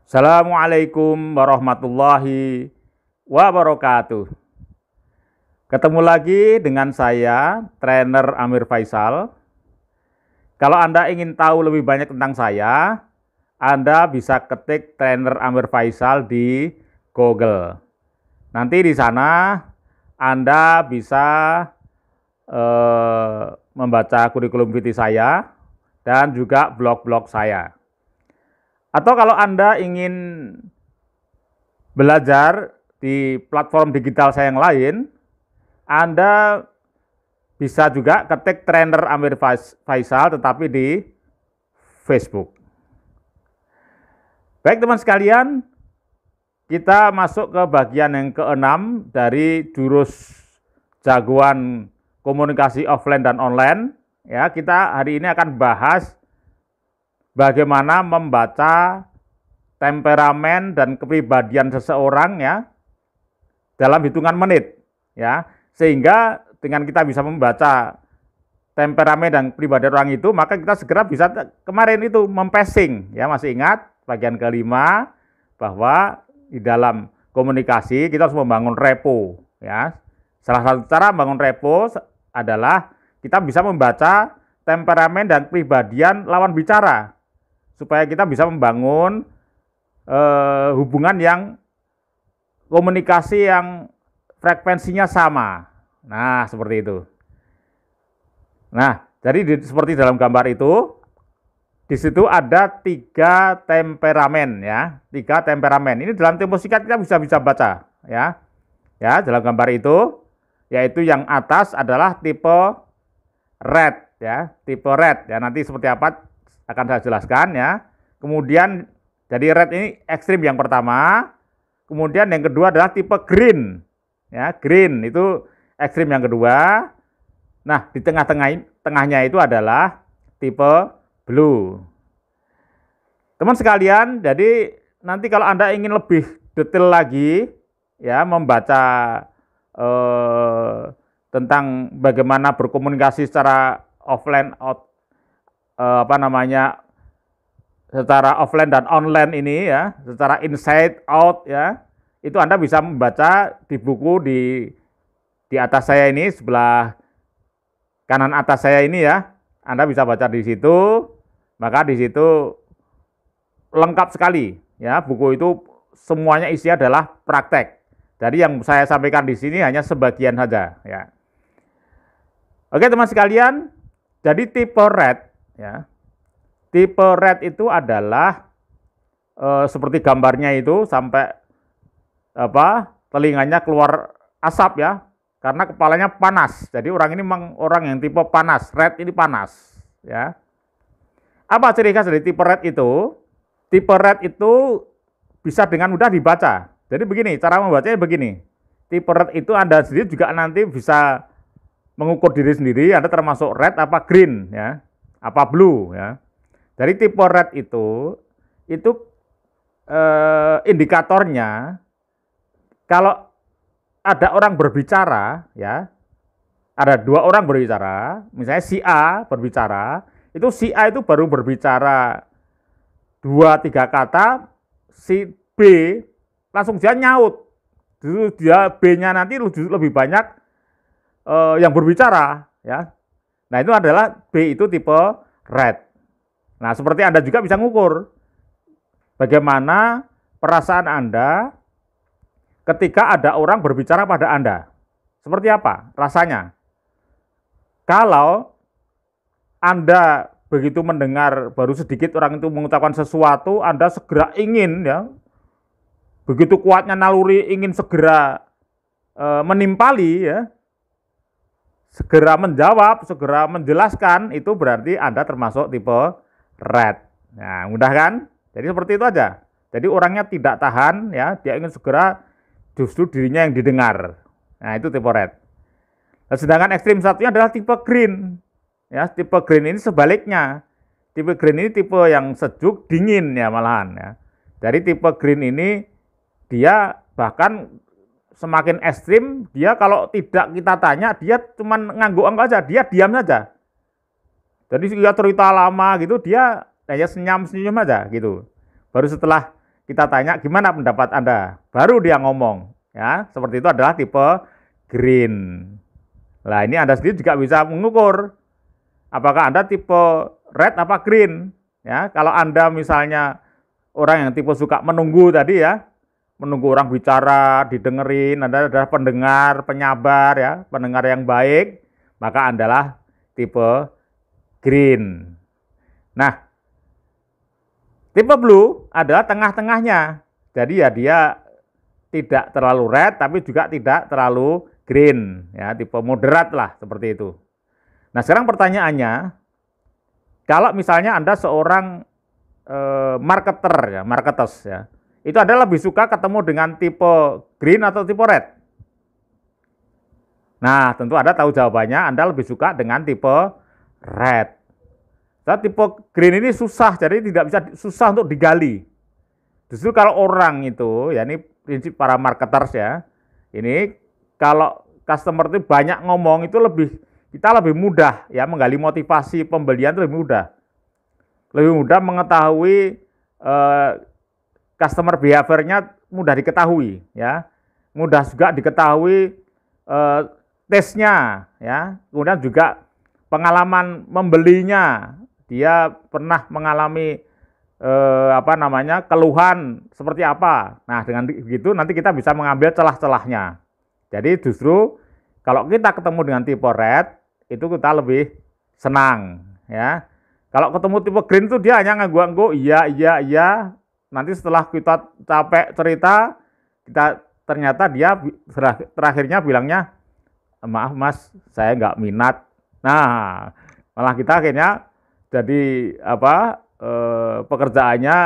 Assalamualaikum warahmatullahi wabarakatuh. Ketemu lagi dengan saya, trainer Amir Faisal. Kalau Anda ingin tahu lebih banyak tentang saya, Anda bisa ketik trainer Amir Faisal di Google. Nanti di sana Anda bisa membaca kurikulum vitae saya dan juga blog-blog saya. Atau kalau Anda ingin belajar di platform digital saya yang lain, Anda bisa juga ketik trainer Amir Faisal tetapi di Facebook. Baik teman sekalian, kita masuk ke bagian yang keenam dari jurus jagoan komunikasi offline dan online. Ya, kita hari ini akan bahas bagaimana membaca temperamen dan kepribadian seseorang ya dalam hitungan menit ya, sehingga dengan kita bisa membaca temperamen dan kepribadian orang itu, maka kita segera bisa kemarin itu mempacing ya, masih ingat bagian kelima bahwa di dalam komunikasi kita harus membangun repo ya. Salah satu cara membangun repo adalah kita bisa membaca temperamen dan kepribadian lawan bicara, supaya kita bisa membangun hubungan yang komunikasi yang frekuensinya sama. Nah, seperti itu. Nah, jadi seperti dalam gambar itu, di situ ada 3 temperamen ya, 3 temperamen. Ini dalam tempo singkat kita bisa baca ya. Ya, dalam gambar itu, yaitu yang atas adalah tipe red ya, tipe red ya. Nanti seperti apa akan saya jelaskan ya. Kemudian jadi red ini ekstrim yang pertama. Kemudian yang kedua adalah tipe green. Ya, green itu ekstrim yang kedua. Nah, di tengahnya itu adalah tipe blue. Teman sekalian, jadi nanti kalau Anda ingin lebih detail lagi ya membaca tentang bagaimana berkomunikasi secara offline secara offline dan online ini ya, secara inside out ya, itu Anda bisa membaca di buku di atas saya ini, sebelah kanan atas saya ini ya. Anda bisa baca di situ, maka di situ lengkap sekali ya, buku itu semuanya isinya adalah praktek. Jadi yang saya sampaikan di sini hanya sebagian saja ya. Oke teman sekalian, jadi tipe red ya. Tipe red itu adalah seperti gambarnya itu, sampai telinganya keluar asap ya, karena kepalanya panas. Jadi orang ini memang orang yang tipe panas, red ini panas ya. Apa ciri khas dari tipe red itu? Tipe red itu bisa dengan mudah dibaca. Jadi begini, cara membacanya begini. Tipe red itu Anda sendiri juga nanti bisa mengukur diri sendiri, Anda termasuk red apa green ya, apa blue ya. Dari tipe red itu indikatornya kalau ada orang berbicara ya, ada 2 orang berbicara, misalnya si A berbicara, itu si A itu baru berbicara 2-3 kata, si B langsung dia nyaut, justru dia B-nya nanti lebih banyak yang berbicara ya. Nah, itu adalah B itu tipe red. Nah, seperti Anda juga bisa mengukur bagaimana perasaan Anda ketika ada orang berbicara pada Anda. Seperti apa rasanya? Kalau Anda begitu mendengar baru sedikit orang itu mengucapkan sesuatu, Anda segera ingin ya, begitu kuatnya naluri ingin segera menimpali ya, segera menjawab, segera menjelaskan, itu berarti Anda termasuk tipe red. Nah, mudah kan? Jadi seperti itu aja. Jadi orangnya tidak tahan ya, dia ingin segera justru dirinya yang didengar. Nah, itu tipe red. Nah, sedangkan ekstrim satunya adalah tipe green. Ya, tipe green ini sebaliknya. Tipe green ini tipe yang sejuk, dingin ya malahan ya. Jadi tipe green ini dia bahkan semakin ekstrim, dia kalau tidak kita tanya, dia cuma ngangguk-ngangguk aja, dia diam saja. Jadi dia cerita lama gitu, dia hanya senyum-senyum aja gitu. Baru setelah kita tanya gimana pendapat Anda, baru dia ngomong, ya. Seperti itu adalah tipe green. Nah, ini Anda sendiri juga bisa mengukur apakah Anda tipe red apa green, ya. Kalau Anda misalnya orang yang tipe suka menunggu tadi ya, menunggu orang bicara, didengerin, Anda adalah pendengar, penyabar ya, pendengar yang baik, maka Anda adalah tipe green. Nah, tipe blue adalah tengah-tengahnya. Jadi ya dia tidak terlalu red tapi juga tidak terlalu green, ya, tipe moderat lah seperti itu. Nah, sekarang pertanyaannya, kalau misalnya Anda seorang marketer ya, marketers ya, itu Anda lebih suka ketemu dengan tipe green atau tipe red? Nah, tentu Anda tahu jawabannya, Anda lebih suka dengan tipe red. Nah, tipe green ini susah, jadi tidak bisa, susah untuk digali. Justru kalau orang itu, ya ini prinsip para marketers ya, ini kalau customer itu banyak ngomong itu kita lebih mudah ya menggali motivasi pembelian itu lebih mudah. Lebih mudah mengetahui customer behavior-nya mudah diketahui ya. Mudah juga diketahui tesnya ya. Kemudian juga pengalaman membelinya. Dia pernah mengalami keluhan seperti apa. Nah, dengan begitu nanti kita bisa mengambil celah-celahnya. Jadi justru kalau kita ketemu dengan tipe red itu kita lebih senang ya. Kalau ketemu tipe green itu dia hanya ngangguk-ngangguk, iya. Nanti setelah kita capek cerita, ternyata dia terakhirnya bilangnya, maaf mas, saya nggak minat. Nah, malah kita akhirnya jadi pekerjaannya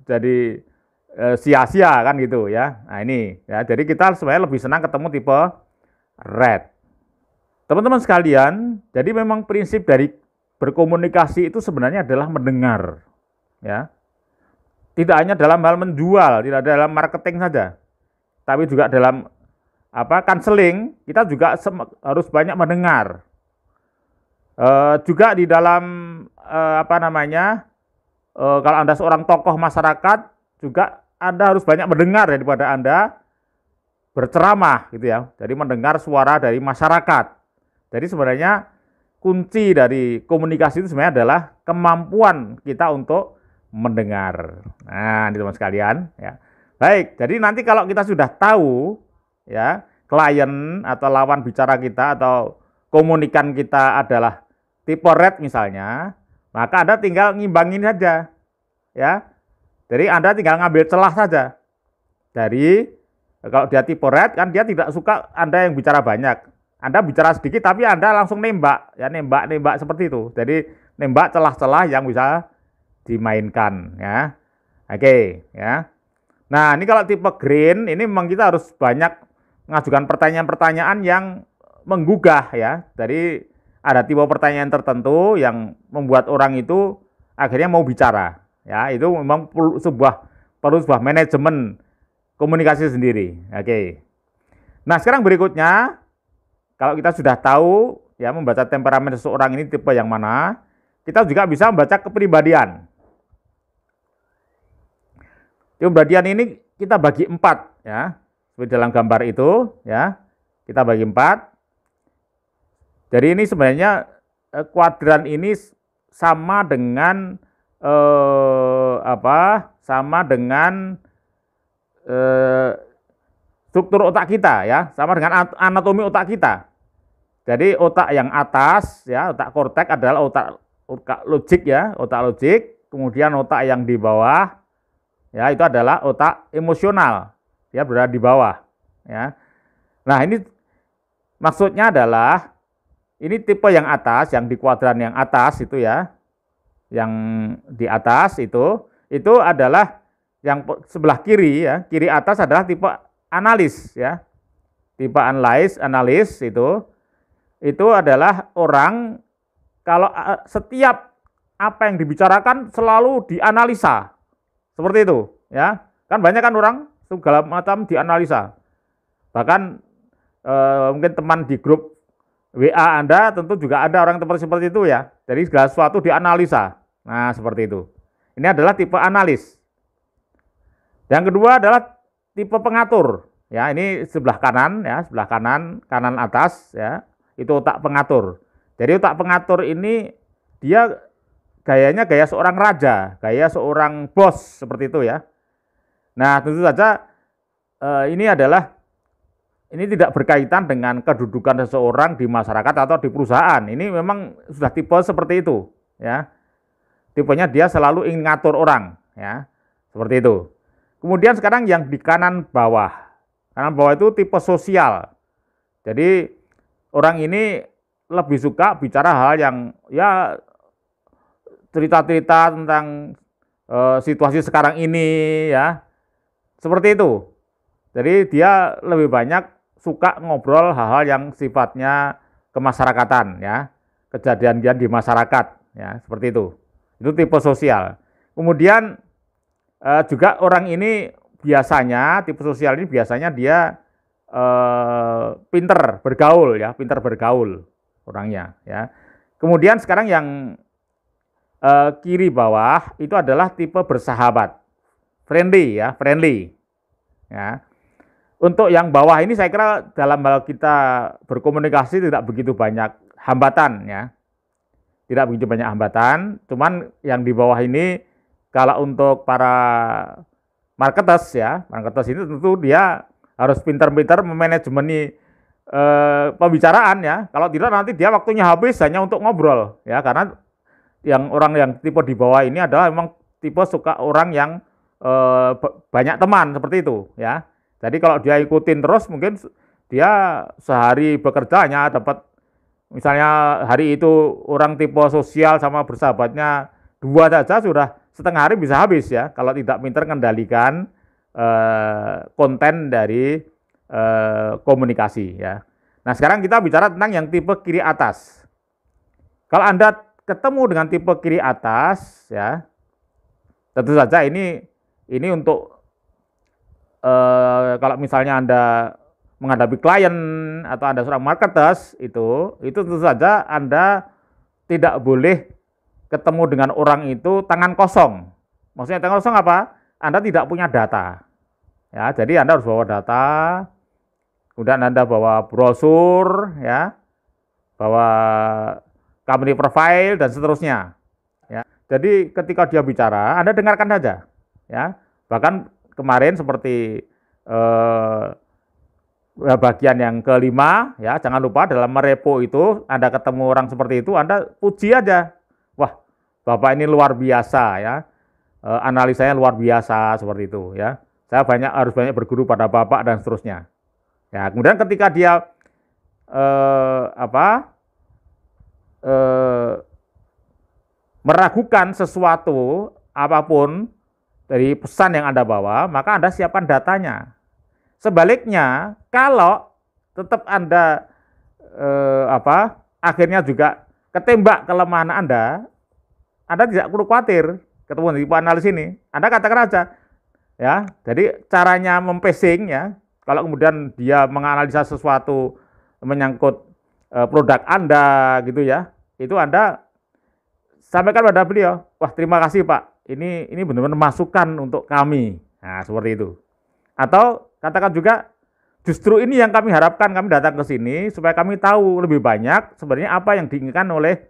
jadi sia-sia kan gitu ya. Nah ini ya, jadi kita sebenarnya lebih senang ketemu tipe red. Teman-teman sekalian, jadi memang prinsip dari berkomunikasi itu sebenarnya adalah mendengar, ya. Tidak hanya dalam hal menjual, tidak dalam marketing saja, tapi juga dalam counseling kita juga harus banyak mendengar. Juga di dalam kalau Anda seorang tokoh masyarakat juga Anda harus banyak mendengar daripada Anda berceramah gitu ya. Jadi mendengar suara dari masyarakat. Jadi sebenarnya kunci dari komunikasi itu sebenarnya adalah kemampuan kita untuk mendengar. Nah, ini teman sekalian ya. Baik, jadi nanti kalau kita sudah tahu ya, klien atau lawan bicara kita atau komunikan kita adalah tipe red misalnya, maka Anda tinggal ngimbangin saja. Ya. Jadi Anda tinggal ngambil celah saja. Dari kalau dia tipe red kan dia tidak suka Anda yang bicara banyak. Anda bicara sedikit tapi Anda langsung nembak, ya nembak seperti itu. Jadi nembak celah-celah yang bisa dimainkan, ya. Oke, ya. Nah, ini kalau tipe green ini memang kita harus banyak mengajukan pertanyaan-pertanyaan yang menggugah ya. Jadi ada tipe pertanyaan tertentu yang membuat orang itu akhirnya mau bicara, ya. Itu memang perlu sebuah manajemen komunikasi sendiri. Oke. Nah, sekarang berikutnya kalau kita sudah tahu ya membaca temperamen seseorang ini tipe yang mana, kita juga bisa membaca kepribadian. Kepribadian ini kita bagi 4 ya. Seperti dalam gambar itu ya. Kita bagi 4. Jadi ini sebenarnya kuadran ini sama dengan struktur otak kita ya, sama dengan anatomi otak kita. Jadi otak yang atas ya, otak korteks adalah otak logik ya, otak logik. Kemudian otak yang di bawah ya itu adalah otak emosional, ya berada di bawah ya. Nah, ini maksudnya adalah ini tipe yang atas, yang di kuadran yang atas itu ya. Yang di atas itu adalah yang sebelah kiri ya, kiri atas adalah tipe analis ya. Tipe analis itu adalah orang kalau setiap apa yang dibicarakan selalu dianalisa. Seperti itu ya. Kan banyak kan orang segala macam dianalisa. Bahkan mungkin teman di grup WA Anda tentu juga ada orang seperti itu ya. Jadi segala sesuatu dianalisa. Nah, seperti itu. Ini adalah tipe analis. Yang kedua adalah tipe pengatur. Ya, ini sebelah kanan ya, sebelah kanan atas ya, itu otak pengatur. Jadi otak pengatur ini dia gayanya gaya seorang raja, gaya seorang bos seperti itu ya. Nah, tentu saja ini tidak berkaitan dengan kedudukan seseorang di masyarakat atau di perusahaan. Ini memang sudah tipe seperti itu ya. Tipenya dia selalu ingin ngatur orang ya. Seperti itu. Kemudian sekarang yang di kanan bawah. Kanan bawah itu tipe sosial. Jadi orang ini lebih suka bicara hal yang ya cerita-cerita tentang situasi sekarang ini ya. Seperti itu. Jadi dia lebih banyak suka ngobrol hal-hal yang sifatnya kemasyarakatan ya. Kejadian-kejadian di masyarakat ya, seperti itu. Itu tipe sosial. Kemudian juga orang ini biasanya, tipe sosial ini biasanya dia pinter bergaul ya, pinter bergaul orangnya ya. Kemudian sekarang yang kiri bawah itu adalah tipe bersahabat, friendly ya, friendly ya. Untuk yang bawah ini saya kira dalam hal kita berkomunikasi tidak begitu banyak hambatan ya, tidak begitu banyak hambatan. Cuman yang di bawah ini kalau untuk para marketers ya, marketers ini tentu dia harus pintar-pintar memanajemeni pembicaraan ya. Kalau tidak nanti dia waktunya habis hanya untuk ngobrol ya, karena yang orang yang tipe di bawah ini adalah memang tipe suka orang yang banyak teman seperti itu ya. Jadi kalau dia ikutin terus mungkin dia sehari bekerja hanya dapat misalnya hari itu orang tipe sosial sama bersahabatnya 2 saja sudah setengah hari bisa habis ya, kalau tidak pintar kendalikan konten dari komunikasi ya. Nah sekarang kita bicara tentang yang tipe kiri atas. Kalau Anda ketemu dengan tipe kiri atas ya, tentu saja ini untuk kalau misalnya Anda menghadapi klien atau Anda seorang marketers itu tentu saja Anda tidak boleh ketemu dengan orang itu tangan kosong. Maksudnya tangan kosong apa? Anda tidak punya data. Ya, jadi Anda harus bawa data, kemudian Anda bawa brosur ya, bawa company profile dan seterusnya. Ya. Jadi ketika dia bicara, Anda dengarkan saja. Ya. Bahkan kemarin seperti bagian yang kelima ya, jangan lupa dalam merepo itu Anda ketemu orang seperti itu, Anda puji aja. Wah, Bapak ini luar biasa ya. Analisanya luar biasa seperti itu ya. Saya harus banyak berguru pada Bapak dan seterusnya. Ya, kemudian ketika dia meragukan sesuatu apapun dari pesan yang Anda bawa, maka Anda siapkan datanya. Sebaliknya, kalau tetap Anda akhirnya juga ketembak kelemahan Anda tidak perlu khawatir ketemu di analis ini. Anda katakan aja, ya. Jadi caranya mempacing ya. Kalau kemudian dia menganalisa sesuatu menyangkut produk Anda gitu ya, itu Anda sampaikan pada beliau, wah terima kasih Pak, ini benar-benar masukan untuk kami. Nah seperti itu. Atau katakan juga, justru ini yang kami harapkan, kami datang ke sini supaya kami tahu lebih banyak sebenarnya apa yang diinginkan oleh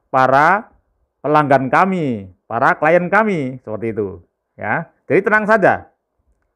para pelanggan kami, para klien kami, seperti itu. Ya, jadi tenang saja.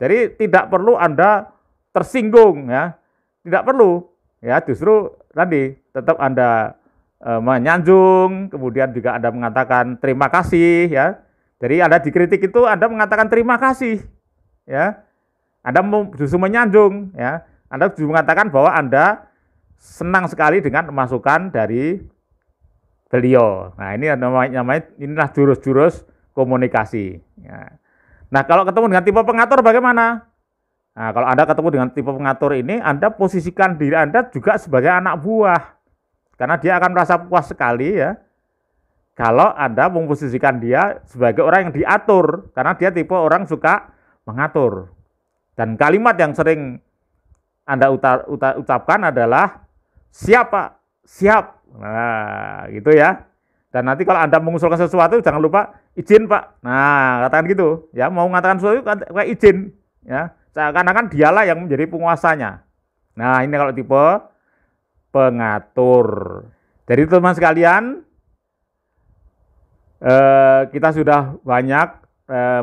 Jadi tidak perlu Anda tersinggung, ya, tidak perlu. Ya, justru tadi tetap Anda menyanjung, kemudian juga Anda mengatakan terima kasih, ya. Jadi Anda dikritik itu Anda mengatakan terima kasih, ya. Anda justru menyanjung, ya. Anda justru mengatakan bahwa Anda senang sekali dengan masukan dari beliau. Nah, ini namanya inilah jurus-jurus komunikasi. Ya. Nah, kalau ketemu dengan tipe pengatur bagaimana? Nah, kalau Anda ketemu dengan tipe pengatur ini, Anda posisikan diri Anda juga sebagai anak buah. Karena dia akan merasa puas sekali ya. Kalau Anda memposisikan dia sebagai orang yang diatur, karena dia tipe orang suka mengatur. Dan kalimat yang sering Anda ucapkan adalah siap Pak, siap. Nah, gitu ya. Dan nanti kalau Anda mengusulkan sesuatu, jangan lupa izin Pak. Nah, katakan gitu, ya mau mengatakan sesuatu kayak izin, ya. Seakan-akan dialah yang menjadi penguasanya. Nah, ini kalau tipe pengatur. Jadi teman sekalian, kita sudah banyak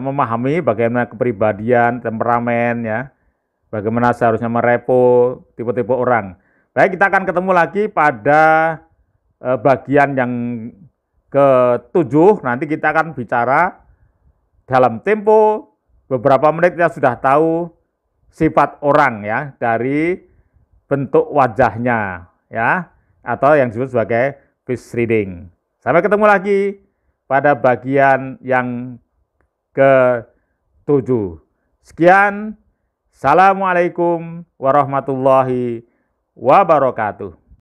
memahami bagaimana kepribadian, temperamen, ya, bagaimana seharusnya merepo tipe-tipe orang. Baik, kita akan ketemu lagi pada bagian yang ke-7. Nanti kita akan bicara dalam tempo beberapa menit kita sudah tahu sifat orang, ya, dari bentuk wajahnya, ya, atau yang disebut sebagai face reading. Sampai ketemu lagi pada bagian yang ke-7. Sekian, Assalamualaikum warahmatullahi wabarakatuh.